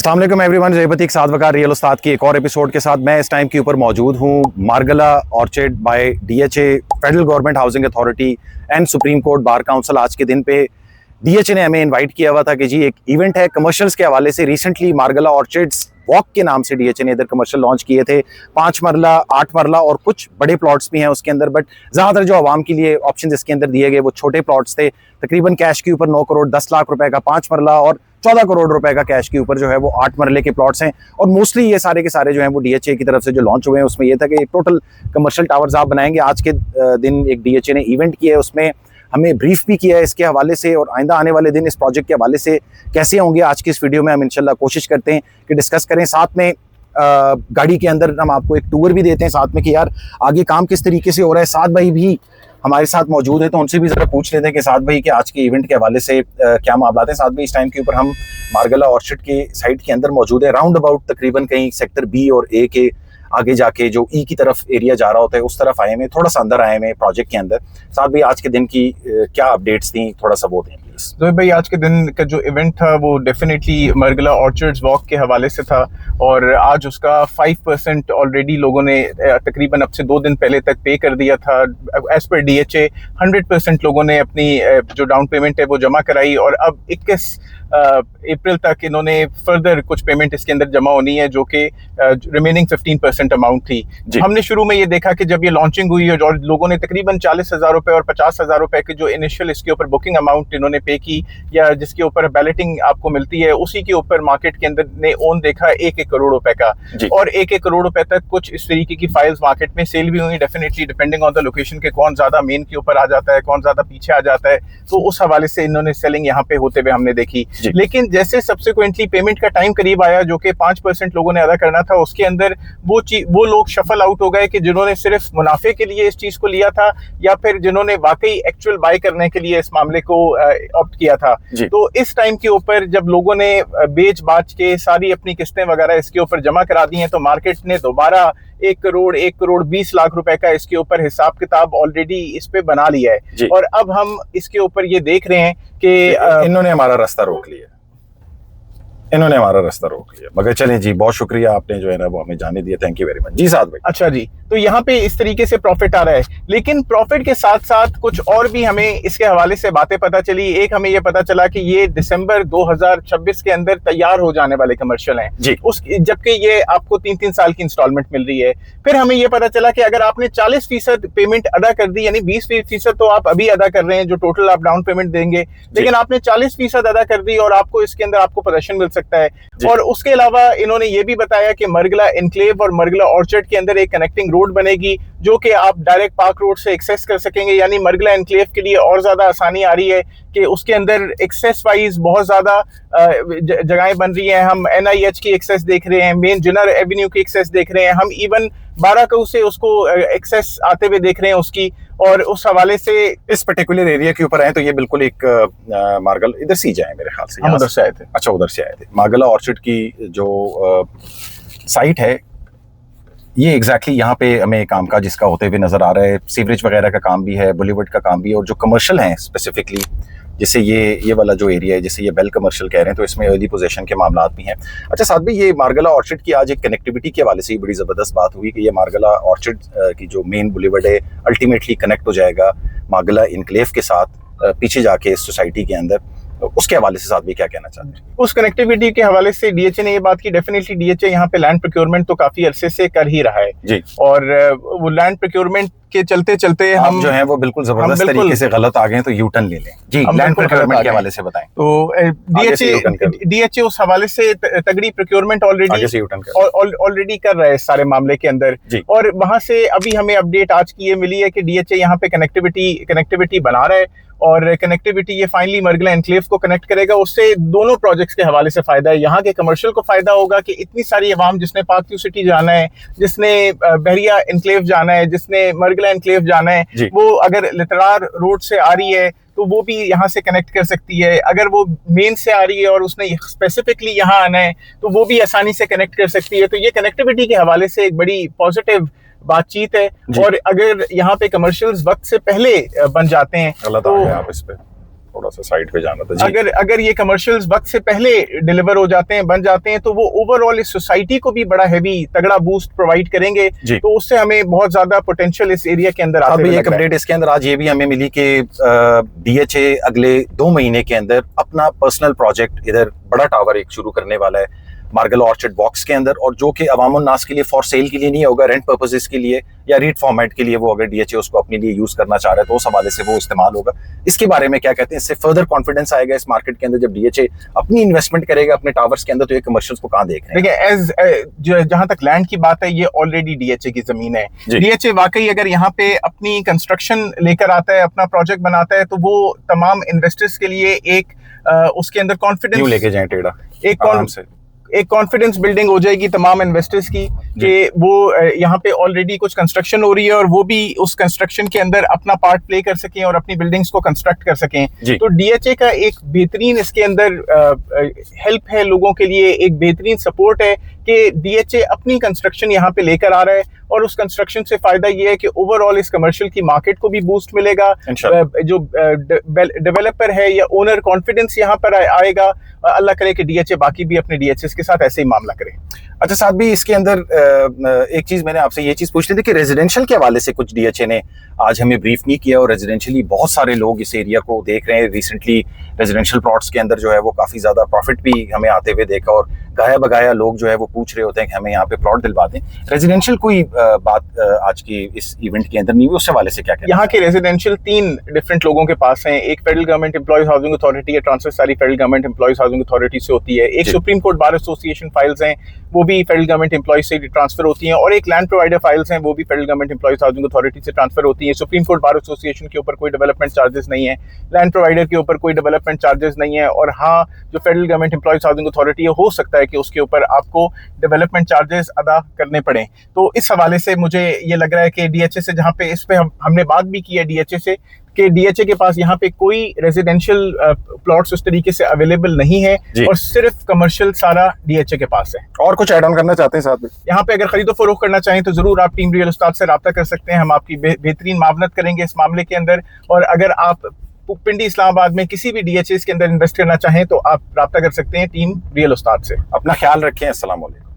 अस्सलाम वालेकुम एवरीवन, ज़ेबतीक साद वकार रियल उस्ताद की एक और एपिसोड के साथ मैं इस टाइम के ऊपर मौजूद हूँ Margalla orchid by DHA, federal government housing authority and supreme court bar council. आज के दिन पे डीएचए ने हमें इनवाइट किया हुआ था कि जी एक इवेंट है कमर्शियल्स के हवाले से। रिसेंटली मारगला ऑर्चिड्स वॉक के नाम से डीएचए ने इधर कमर्शियल लॉन्च किए थे। 5 मरला, 8 मरला और कुछ बड़े प्लॉट्स भी हैं उसके अंदर, बट ज़्यादातर जो आवाम के लिए ऑप्शन इसके अंदर दिए गए वो छोटे प्लॉट्स थे। तकरीबन कैश के ऊपर 9 करोड़ 10 लाख रुपए का 5 मरला और 14 करोड़ रुपए का कैश के ऊपर जो है वो 8 मरले के प्लॉट्स हैं। और मोस्टली ये सारे के सारे जो हैं वो डीएचए की तरफ से जो लॉन्च हुए हैं उसमें ये था कि टोटल कमर्शियल टावर्स आप बनाएंगे। आज के दिन एक डीएचए ने इवेंट किया है, उसमें हमें ब्रीफ भी किया है इसके हवाले से और आइंदा आने वाले दिन इस प्रोजेक्ट के हवाले से कैसे होंगे आज की इस वीडियो में हम इंशाल्लाह कोशिश करते हैं कि डिस्कस करें। साथ में गाड़ी के अंदर हम आपको एक टूर भी देते हैं साथ में कि यार आगे काम किस तरीके से हो रहा है। साथ भाई भी हमारे साथ मौजूद है तो उनसे भी ज़रा पूछ लेते हैं कि साथ भाई के आज के इवेंट के हवाले से क्या मामला हैं। साथ भाई इस टाइम के ऊपर हम मारगला ऑर्चिड के साइट के अंदर मौजूद है। राउंड अबाउट तकरीबन कहीं सेक्टर बी और ए के आगे जाके जो ई की तरफ एरिया जा रहा होता है उस तरफ आए हैं, थोड़ा सा अंदर आए हैं प्रोजेक्ट के अंदर। साथ भाई आज के दिन की क्या अपडेट्स थी, थोड़ा सा वो दें प्लीज। तो भाई आज के दिन का जो इवेंट था वो डेफिनेटली मारगला ऑर्चिड्स वॉक के हवाले से था और आज उसका 5% ऑलरेडी लोगों ने तकरीबन अब से 2 दिन पहले तक पे कर दिया था। एज पर डीएचए 100% लोगों ने अपनी जो डाउन पेमेंट है वो जमा कराई और अब 21 अप्रैल तक इन्होंने फर्दर कुछ पेमेंट इसके अंदर जमा होनी है जो कि रिमेनिंग 15% अमाउंट थी। हमने शुरू में ये देखा कि जब ये लॉन्चिंग हुई और लोगों ने तकरीबन 40,000 रुपए और 50,000 रुपए के जो इनिशियल इसके ऊपर बुकिंग अमाउंट इन्होंने पे की या जिसके ऊपर बैलेटिंग आपको मिलती है उसी के ऊपर मार्केट के अंदर ने ओन देखा 1-1 करोड़ रुपए का और 1-1 करोड़ रुपए तक कुछ इस तरीके की फाइल्स मार्केट में सेल भी हुई। Definitely depending on the location के कौन ज्यादा मेन के ऊपर आ जाता है, कौन ज्यादा पीछे आ जाता है, तो उस हवाले से इन्होंने सेलिंग यहाँ पे होते हुए हमने देखी। लेकिन जैसे सब्सिक्वेंटली पेमेंट का टाइम करीब आया जो कि 5% लोगों ने अदा करना था, उसके अंदर वो लोग शफल आउट हो गए कि जिन्होंने सिर्फ मुनाफे के लिए इस चीज को लिया था या फिर जिन्होंने वाकई एक्चुअल बाय करने के लिए इस मामले को ऑप्ट किया था। तो इस टाइम के ऊपर जब लोगों ने बेच बाच के सारी अपनी किस्तें वगैरह इसके ऊपर जमा करा दी हैं तो मार्केट ने दोबारा 1 करोड़ 20 लाख रुपए का इसके ऊपर हिसाब किताब ऑलरेडी इस पे बना लिया है। और अब हम इसके ऊपर ये देख रहे हैं कि इन्होंने हमारा रास्ता रोक लिया, मगर चलें जी, बहुत शुक्रिया आपने जो है ना वो हमें जाने दिया, थैंक यू वेरी मच जी साथ भाई। अच्छा जी, तो यहाँ पे इस तरीके से प्रॉफिट आ रहा है, लेकिन प्रॉफिट के साथ साथ कुछ और भी हमें इसके हवाले से बातें पता चली। एक हमें ये पता चला कि ये दिसंबर 2026 के अंदर तैयार हो जाने वाले कमर्शियल हैं जी, जबकि ये आपको 3-3 साल की इंस्टॉलमेंट मिल रही है। फिर हमें ये पता चला कि अगर आपने 40% पेमेंट अदा कर दी, यानी 20% तो आप अभी अदा कर रहे हैं जो टोटल आप डाउन पेमेंट देंगे, लेकिन आपने 40% अदा कर दी और आपको इसके अंदर आपको पोजेशन मिल सकता है। और उसके अलावा इन्होंने ये भी बताया कि मारगला एनक्लेव और मारगला ऑर्चिड के अंदर एक कनेक्टिंग रोड बनेगी जो कि आप डायरेक्ट पार्क रोड से एक्सेस कर सकेंगे। यानी मारगला एनक्लेव के लिए और ज्यादा आसानी आ रही है कि उसके अंदर एक्सेस वाइज बहुत ज्यादा जगहें बन रही हैं। हम एनआईएच की एक्सेस देख रहे हैं, मेन जिनर एवेन्यू की एक्सेस देख रहे हैं, हम इवन 12 कऊ से उसको एक्सेस आते हुए देख रहे हैं उसकी। और उस हवाले से इस पर्टिकुलर एरिया के ऊपर आए तो ये बिल्कुल एक मारगल इधर से जाए मेरे ख्याल से, हम उधर से आए थे। अच्छा, उधर से आए थे। मारगला ऑर्चिड की जो साइट है ये एग्जैक्टली यहाँ पे हमें काम का जिसका होते हुए नजर आ रहा है। सीवरेज वगैरह का काम भी है, बॉलीवुड का काम भी है और जो कमर्शियल हैं स्पेसिफिकली जैसे ये वाला जो एरिया है जैसे ये बेल कमर्शियल कह रहे हैं तो इसमें अर्ली पोजीशन के मामला भी हैं। अच्छा साथ भी ये मारगला ऑर्चिड की आज एक कनेक्टिविटी के हवाले से बड़ी ज़बरदस्त बात हुई कि ये मारगला ऑर्चिड की जो मेन बॉलीवुड है अल्टीमेटली कनेक्ट हो जाएगा मारगला इनक्लेव के साथ पीछे जाके इस सोसाइटी के अंदर। उसके हवाले से साथ भी क्या कहना चाहते हैं? उस कनेक्टिविटी के हवाले से डीएचए ने ये बात की, डेफिनेटली डीएचए यहाँ पे लैंड प्रोक्योरमेंट तो काफी अरसे से कर ही रहा है जी। और वो लैंड प्रोक्योरमेंट के चलते हम जो है वो बिल्कुल जबरदस्त तरीके से गलत आ गए तो यू टर्न ले लें जी। लैंड प्रोक्योरमेंट के हवाले से बताएं। तो डीएचए उस हवाले से तगड़ी प्रोक्योरमेंट ऑलरेडी कर रहा है इस सारे मामले के अंदर। और वहां से अभी हमें अपडेट आज की ये मिली है कि डीएचए यहाँ पे कनेक्टिविटी बना रहा है और कनेक्टिविटी ये फाइनली मारगला एनक्लेव को कनेक्ट करेगा। उससे दोनों प्रोजेक्ट्स के हवाले से फायदा है। यहाँ के कमर्शियल को फायदा होगा कि इतनी सारी अवाम जिसने पार्क व्यू सिटी जाना है, जिसने बहरिया एनक्लेव जाना है, जिसने मारगला एनक्लेव जाना है, वो अगर लितरार रोड से आ रही है तो वो भी यहाँ से कनेक्ट कर सकती है। अगर वो मेन से आ रही है और उसने स्पेसिफिकली यहाँ आना है तो वो भी आसानी से कनेक्ट कर सकती है। तो ये कनेक्टिविटी के हवाले से एक बड़ी पॉजिटिव बातचीत है। और अगर यहाँ पे कमर्शियल्स वक्त से पहले बन जाते हैं तो आप इस पे थोड़ा सा साइड पे जाना था जी। अगर ये कमर्शियल्स वक्त से पहले डिलीवर हो जाते हैं, बन जाते हैं, तो वो ओवरऑल इस सोसाइटी को भी बड़ा हैवी तगड़ा बूस्ट प्रोवाइड करेंगे, तो उससे हमें बहुत ज्यादा पोटेंशियल इस एरिया के अंदर आते हुए एक अपडेट इसके अंदर आज ये भी हमें मिली कि DHA अगले 2 महीने के अंदर अपना पर्सनल प्रोजेक्ट इधर बड़ा टावर एक शुरू करने वाला है मार्गला ऑर्चर्ड वॉक्स के अंदर, और जो कि अवामुन नास के लिए फॉर सेल के लिए नहीं होगा, रेंट पर्पसेस के लिए या रीड फॉर्मेट के लिए वो अगर DHA उसको अपने लिए यूज करना चाह रहा है तो उस हवाले से वो इस्तेमाल होगा। इसके बारे में क्या कहते हैं, इससे फर्दर कॉन्फिडेंस आएगा इस मार्केट के अंदर जब DHA अपनी इन्वेस्टमेंट करेगा अपने टावर्स के अंदर, तो ये कमर्शियल्स को कहाँ देख रहे हैं? देखिए, जहां तक लैंड की बात है, ये ऑलरेडी DHA की जमीन है। DHA वाकई अगर यहाँ पे अपनी कंस्ट्रक्शन लेकर आता है, अपना प्रोजेक्ट बनाता है, तो वो तमाम इन्वेस्टर्स के लिए एक उसके अंदर कॉन्फिडेंस लेके जाए टेढ़ा एक कॉन्फिडेंस बिल्डिंग हो जाएगी तमाम इन्वेस्टर्स की कि वो यहाँ पे ऑलरेडी कुछ कंस्ट्रक्शन हो रही है और वो भी उस कंस्ट्रक्शन के अंदर अपना पार्ट प्ले कर सकें और अपनी बिल्डिंग्स को कंस्ट्रक्ट कर सकें। तो DHA का एक बेहतरीन इसके अंदर हेल्प है लोगों के लिए, एक बेहतरीन सपोर्ट है कि DHA अपनी कंस्ट्रक्शन यहाँ पे लेकर आ रहा है, और उस कंस्ट्रक्शन से फायदा ये है कि ओवरऑल इस कमर्शियल की मार्केट को भी बूस्ट मिलेगा, जो डेवलपर है या ओनर कॉन्फिडेंस यहाँ पर आएगा। अल्लाह करे कि DHA बाकी भी अपने DHS के साथ ऐसे ही मामला करे। अच्छा साथ भी इसके अंदर एक चीज मैंने आपसे ये चीज पूछनी थी कि रेजिडेंशियल के हवाले से कुछ DHA ने आज हमें ब्रीफ नहीं किया, और रेजिडेंशियली बहुत सारे लोग इस एरिया को देख रहे हैं। रिसेंटली रेजिडेंशियल प्लॉट्स के अंदर जो है वो काफी ज्यादा प्रॉफिट भी हमें आते हुए देखा, और गाया बगाया लोग जो है वो पूछ रहे होते हैं कि हमें यहाँ पे प्लॉट दिलवा दें। रेजिडेंशियल कोई बात आज की इस इवेंट के अंदर नहीं हुई, उस हवाले से क्या कहना? यहाँ के रेजिडेंशियल 3 डिफरेंट लोगों के पास हैं। एक federal government employees housing authority है, ट्रांसफर सारी federal government employees housing authority से होती है। एक supreme court bar association files हैं, वो भी फेडरल गवर्नमेंट एम्प्लॉयज से ट्रांसफर होती हैं, और एक लैंड प्रोवाइडर फाइल्स हैं, वो भी federal government employees housing authority से ट्रांसफर होती हैं। सुप्रीम कोर्ट बार एसोसिएशन के ऊपर कोई डेवलपमेंट चार्जेस नहीं है, लैंड प्रोवाइडर के ऊपर कोई डेवलपमेंट चार्जेस नहीं है, और हाँ, जो federal government employees housing authority है, हो सकता है कि उसके ऊपर आपको डेवलपमेंट चार्जेस अदा करने पड़े। तो इस हवाले से मुझे ये लग रहा है कि DHA से, जहाँ पे इस पे हमने बात भी की है DHA से, कि DHA के पास यहाँ पे कोई रेजिडेंशियल प्लॉट्स उस तरीके से अवेलेबल नहीं है, और सिर्फ कमर्शियल सारा DHA के पास है। और कुछ ऐड ऑन करना चाहते हैं साथ में? यहाँ पे अगर खरीदो फरोख्त करना चाहें तो जरूर आप टीम रियल उस्ताद से रब्ता कर सकते हैं, हम आपकी बेहतरीन मावनत करेंगे इस मामले के अंदर। और अगर आप पिंडी इस्लामाबाद में किसी भी DHA के अंदर इन्वेस्ट करना चाहें तो आप रब्ता कर सकते हैं टीम रियल उस्ताद से। अपना ख्याल रखें। अस्सलाम वालेकुम।